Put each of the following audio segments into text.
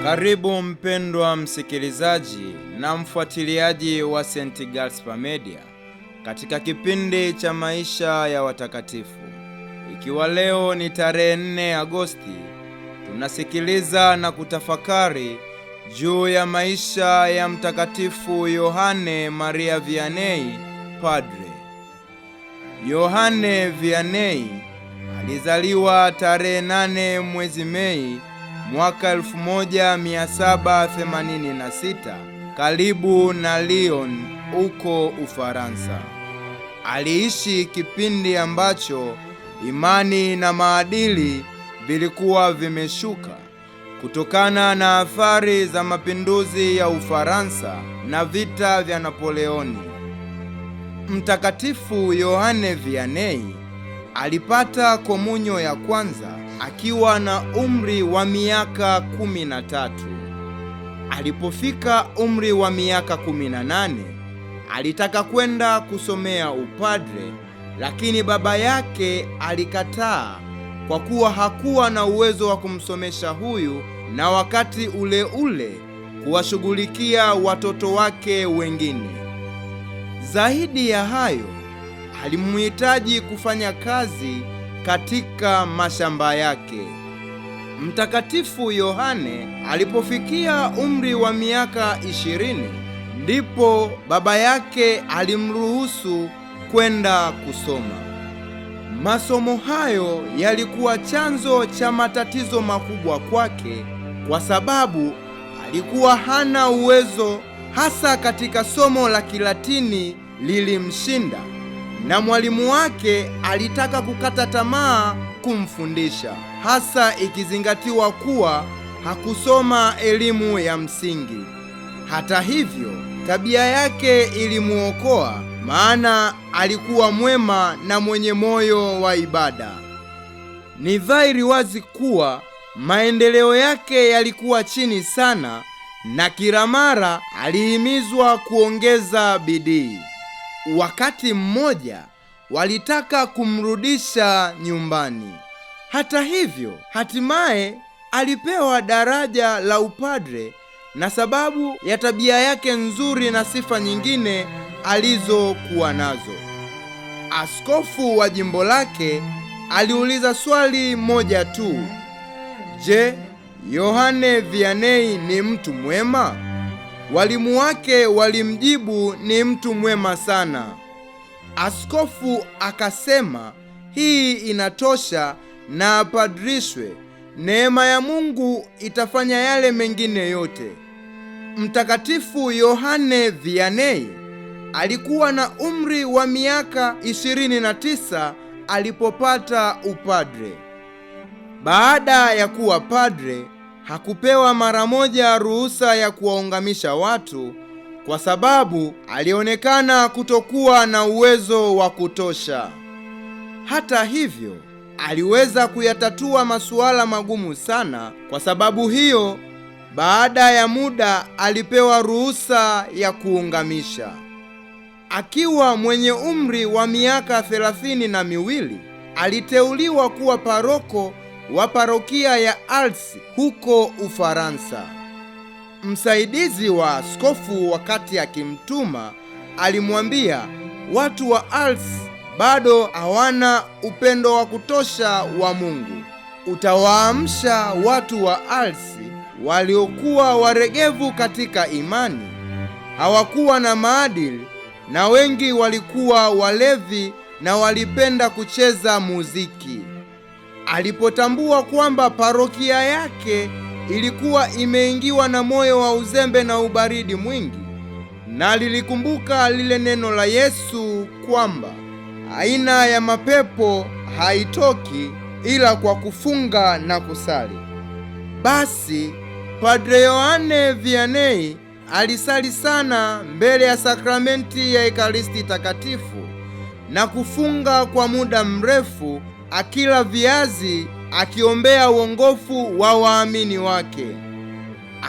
Karibu mpendwa msikilizaji na mfuatiliaji wa St. Gaspar Media katika kipindi cha maisha ya watakatifu. Ikiwa leo ni tarehe 4 Agosti, tunasikiliza na kutafakari juu ya maisha ya Mtakatifu Yohane Maria Vianney, padre. Yohane Vianney alizaliwa tarehe 8 mwezi Mei mwaka 1786 karibu na Lyon huko Ufaransa. Aliishi kipindi ambacho imani na maadili vilikuwa vimeshuka kutokana na athari za mapinduzi ya Ufaransa na vita vya Napoleoni. Mtakatifu Yohane Vianney alipata komunyo ya kwanza akiwa na umri wa miaka 13. Alipofika umri wa miaka 18, alitaka kwenda kusomea upadre, lakini baba yake alikataa kwa kuwa hakuwa na uwezo wa kumsomesha huyu na wakati ule ule kuwashughulikia watoto wake wengine. Zaidi ya hayo, alimhitaji kufanya kazi katika mashamba yake. Mtakatifu Yohane alipofikia umri wa miaka 20, ndipo baba yake alimruhusu kwenda kusoma. Masomo hayo yalikuwa chanzo cha matatizo makubwa kwake, kwa sababu alikuwa hana uwezo, hasa katika somo la Kilatini lilimshinda, na mwalimu wake alitaka kukata tamaa kumfundisha, hasa ikizingatiwa kuwa hakusoma elimu ya msingi. Hata hivyo, tabia yake ilimuokoa, maana alikuwa mwema na mwenye moyo wa ibada. Ni dhahiri wazi kuwa maendeleo yake yalikuwa chini sana, na kila mara alihimizwa kuongeza bidii. Wakati mmoja walitaka kumrudisha nyumbani. Hata hivyo, hatimaye alipewa daraja la upadre, na sababu ya tabia yake nzuri na sifa nyingine alizokuwa nazo. Askofu wa jimbo lake aliuliza swali moja tu: je, Yohane Vianney ni mtu mwema? Walimu wake walimjibu, ni mtu mwema sana. Askofu akasema hii inatosha na apadrishwe, neema ya Mungu itafanya yale mengine yote. Mtakatifu Yohane Vianney alikuwa na umri wa miaka 29 alipopata upadre. Baada ya kuwa padre, hakupewa mara moja ruhusa ya kuwaungamisha watu, kwa sababu alionekana kutokuwa na uwezo wa kutosha. Hata hivyo, aliweza kuyatatua masuala magumu sana. Kwa sababu hiyo, baada ya muda alipewa ruhusa ya kuungamisha. Akiwa mwenye umri wa miaka 32, aliteuliwa kuwa paroko wa parokia ya Ars huko Ufaransa. Msaidizi wa askofu wakati akimtuma alimwambia, watu wa Ars bado hawana upendo wa kutosha wa Mungu. Utawaamsha watu wa Ars waliokuwa waregevu katika imani, hawakuwa na maadili, na wengi walikuwa walevi na walipenda kucheza muziki. Alipotambua kwamba parokia yake ilikuwa imeingiwa na moyo wa uzembe na ubaridi mwingi, na lilikumbuka lile neno la Yesu kwamba aina ya mapepo haitoki ila kwa kufunga na kusali. Basi Padre Yohane Vianney alisali sana mbele ya sakramenti ya Ekaristi Takatifu na kufunga kwa muda mrefu, akila viazi, akiombea uongofu wa waamini wake.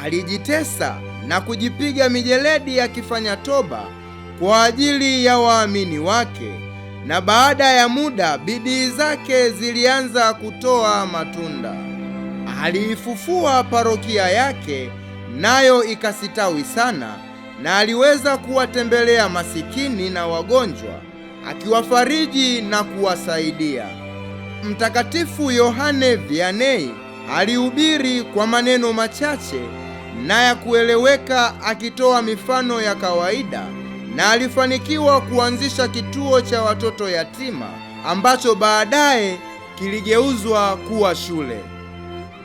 Alijitesa na kujipiga mijeledi akifanya toba kwa ajili ya waamini wake, na baada ya muda bidii zake zilianza kutoa matunda. aliifufua parokia yake, nayo ikasitawi sana, na aliweza kuwatembelea masikini na wagonjwa, akiwafariji na kuwasaidia. Mtakatifu Yohane Vianney alihubiri kwa maneno machache na ya kueleweka, akitoa mifano ya kawaida, na alifanikiwa kuanzisha kituo cha watoto yatima ambacho baadaye kiligeuzwa kuwa shule.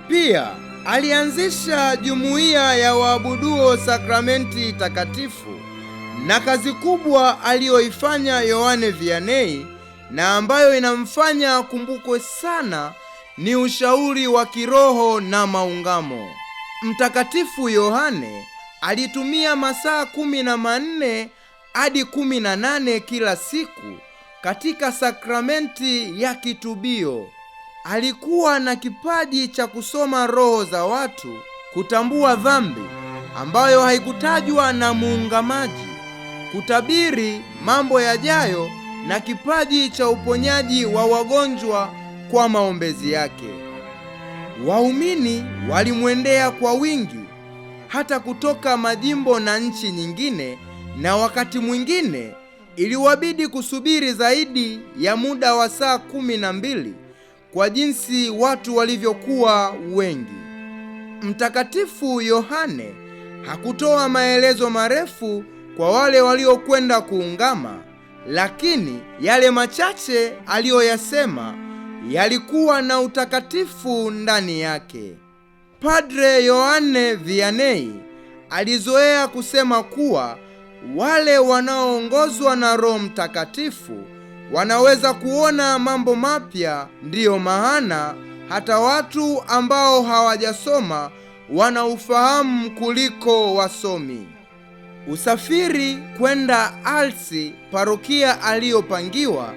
Pia alianzisha jumuiya ya waabuduo sakramenti takatifu, na kazi kubwa aliyoifanya Yohane Vianney na ambayo inamfanya kumbukwe sana ni ushauri wa kiroho na maungamo. Mtakatifu Yohane alitumia masaa 14 hadi 18 kila siku katika sakramenti ya kitubio. Alikuwa na kipaji cha kusoma roho za watu, kutambua dhambi ambayo haikutajwa na muungamaji, kutabiri mambo yajayo, na kipaji cha uponyaji wa wagonjwa kwa maombezi yake. Waumini walimwendea kwa wingi, hata kutoka majimbo na nchi nyingine, na wakati mwingine iliwabidi kusubiri zaidi ya muda wa saa 12 kwa jinsi watu walivyokuwa wengi. Mtakatifu Yohane hakutoa maelezo marefu kwa wale waliokwenda kuungama, lakini yale machache aliyoyasema yalikuwa na utakatifu ndani yake. Padre Yohane Vianney alizoea kusema kuwa wale wanaoongozwa na Roho Mtakatifu wanaweza kuona mambo mapya. Ndiyo maana hata watu ambao hawajasoma wana ufahamu kuliko wasomi. Usafiri kwenda Alsi, parokia aliyopangiwa,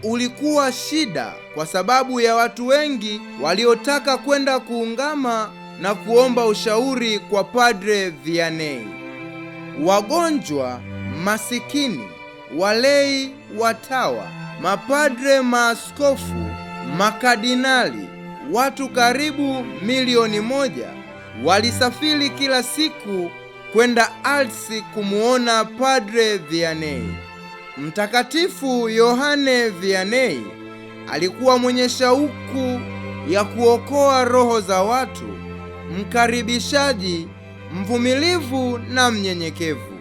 ulikuwa shida kwa sababu ya watu wengi waliotaka kwenda kuungama na kuomba ushauri kwa Padre Vianney. Wagonjwa, masikini, walei, watawa, mapadre, maaskofu, makardinali, watu karibu 1,000,000 walisafiri kila siku kwenda Alsi kumuona Padre Vianney. Mtakatifu Yohane Vianney alikuwa mwenye shauku ya kuokoa roho za watu, mkaribishaji, mvumilivu na mnyenyekevu.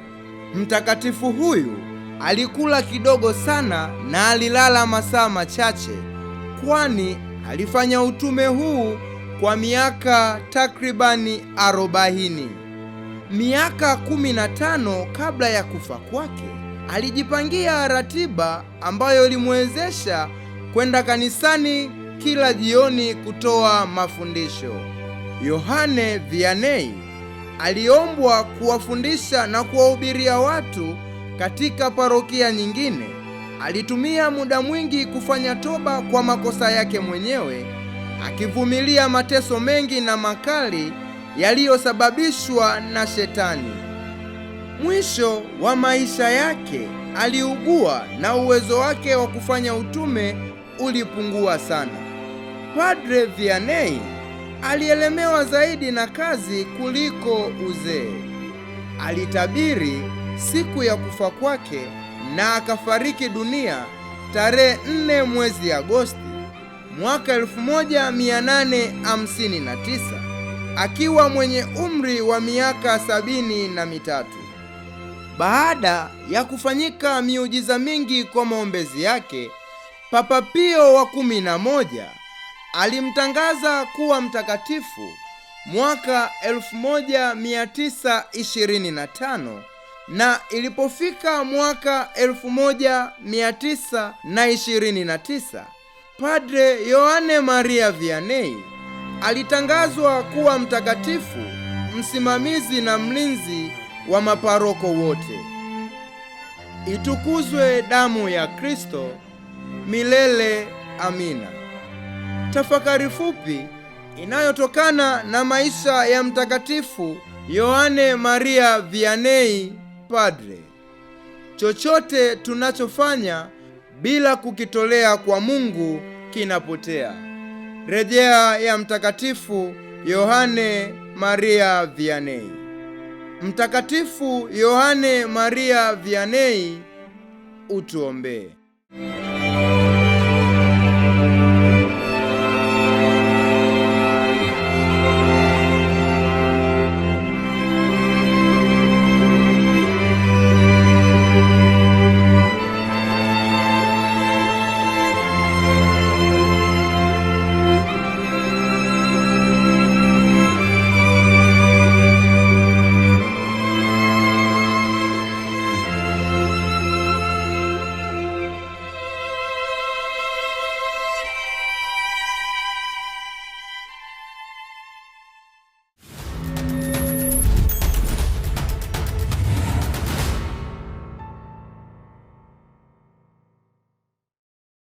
Mtakatifu huyu alikula kidogo sana na alilala masaa machache, kwani alifanya utume huu kwa miaka takribani 40. Miaka 15 kabla ya kufa kwake, alijipangia ratiba ambayo ilimwezesha kwenda kanisani kila jioni kutoa mafundisho. Yohane Vianney aliombwa kuwafundisha na kuwahubiria watu katika parokia nyingine. Alitumia muda mwingi kufanya toba kwa makosa yake mwenyewe, akivumilia mateso mengi na makali yaliyosababishwa na Shetani. Mwisho wa maisha yake aliugua na uwezo wake wa kufanya utume ulipungua sana. Padre Vianney alielemewa zaidi na kazi kuliko uzee. Alitabiri siku ya kufa kwake na akafariki dunia tarehe 4 mwezi Agosti mwaka 1859 akiwa mwenye umri wa miaka 73. Baada ya kufanyika miujiza mingi kwa maombezi yake, Papa Pio wa 11 alimtangaza kuwa mtakatifu mwaka 1925, na ilipofika mwaka 1929 Padre Yohane Maria Vianney alitangazwa kuwa mtakatifu, msimamizi na mlinzi wa maparoko wote. Itukuzwe damu ya Kristo! Milele amina. Tafakari fupi inayotokana na maisha ya Mtakatifu Yohane Maria Vianney Padre. Chochote tunachofanya bila kukitolea kwa Mungu kinapotea. Rejea ya Mtakatifu Yohane Maria Vianney. Mtakatifu Yohane Maria Vianney, utuombee.